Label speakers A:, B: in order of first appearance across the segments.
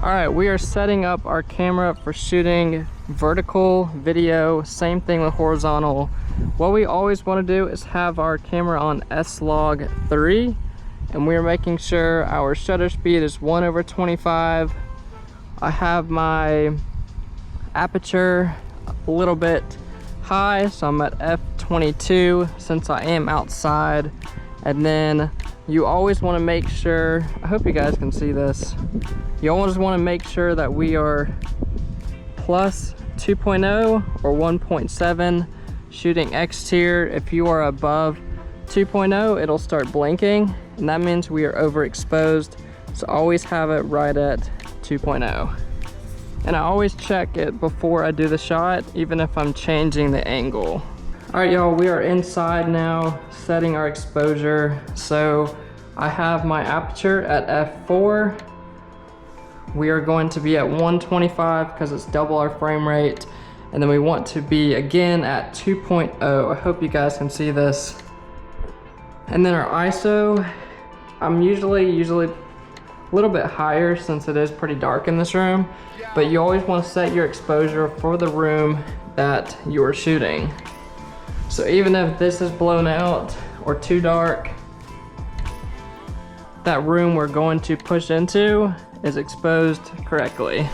A: All right, we are setting up our camera for shooting vertical video, same thing with horizontal. What we always want to do is have our camera on S-Log 3, and we're making sure our shutter speed is 1/25. I have my aperture a little bit high, so I'm at f/22 since I am outside. And then you always want to make sure, I hope you guys can see this, you always want to make sure that we are plus 2.0 or 1.7 shooting exterior. If you are above 2.0, it'll start blinking, and that means we are overexposed. So always have it right at 2.0. And I always check it before I do the shot, even if I'm changing the angle. All right, y'all, we are inside now, setting our exposure. So I have my aperture at f4. We are going to be at 125 because it's double our frame rate. And then we want to be again at 2.0. I hope you guys can see this. And then our ISO, I'm usually a little bit higher since it is pretty dark in this room, but you always want to set your exposure for the room that you are shooting. So even if this is blown out or too dark, that room we're going to push into is exposed correctly.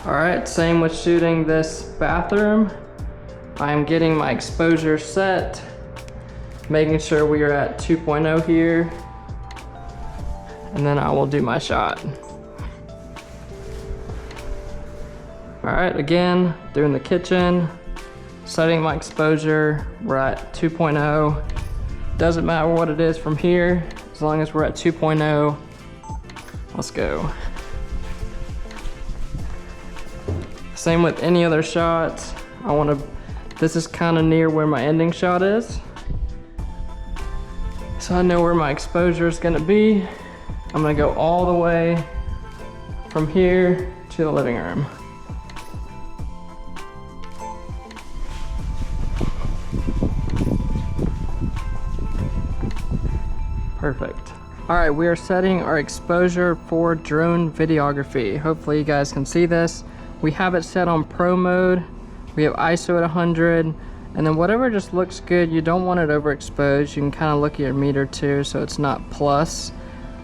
A: All right, same with shooting this bathroom. I am getting my exposure set, making sure we are at 2.0 here, and then I will do my shot. All right, again, doing the kitchen, setting my exposure, we're at 2.0. Doesn't matter what it is from here, as long as we're at 2.0, let's go. Same with any other shots. This is kind of near where my ending shot is. So I know where my exposure is gonna be. I'm gonna go all the way from here to the living room. Perfect. All right, we are setting our exposure for drone videography. Hopefully you guys can see this. We have it set on pro mode. We have ISO at 100, and then whatever just looks good. You don't want it overexposed. You can kind of look at your meter too, so it's not plus.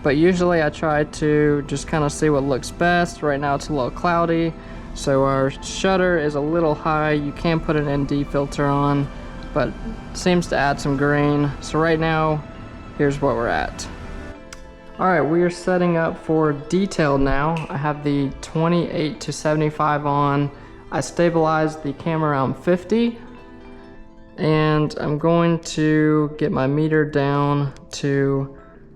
A: But usually I try to just kind of see what looks best. Right now it's a little cloudy, so our shutter is a little high. You can put an ND filter on, but it seems to add some grain. So right now, here's what we're at. All right, we are setting up for detail now. I have the 28 to 75 on. I stabilized the camera around 50, and I'm going to get my meter down to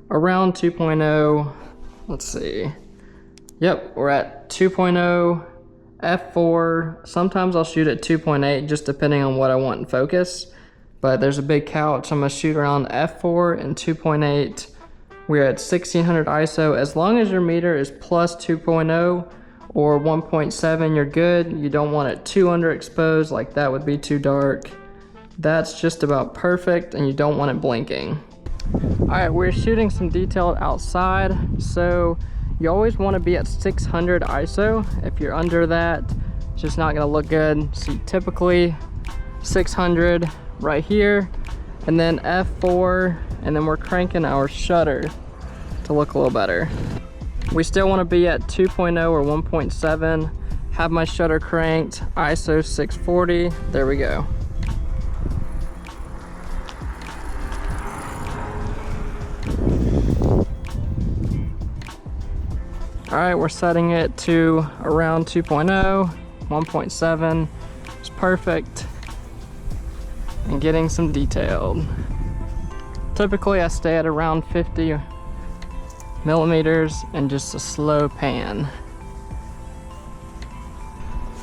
A: around 2.0. Let's see. Yep, we're at 2.0, f4. Sometimes I'll shoot at 2.8, just depending on what I want in focus. But there's a big couch. I'm gonna shoot around f4 and 2.8. We're at 1600 ISO. As long as your meter is plus 2.0 or 1.7, you're good. You don't want it too underexposed, like that would be too dark. That's just about perfect, and you don't want it blinking. All right, we're shooting some detail outside, so you always want to be at 600 ISO. If you're under that, it's just not gonna look good. So typically 600 right here, and then f4, and then we're cranking our shutter to look a little better. We still want to be at 2.0 or 1.7. Have my shutter cranked, ISO 640. There we go. All right, we're setting it to around 2.0, 1.7. It's perfect. And getting some detailed. Typically I stay at around 50 millimeters and just a slow pan.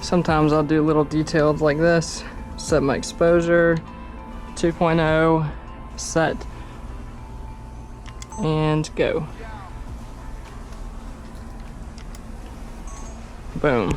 A: Sometimes I'll do little details like this. Set my exposure, 2.0, set, and go. Boom.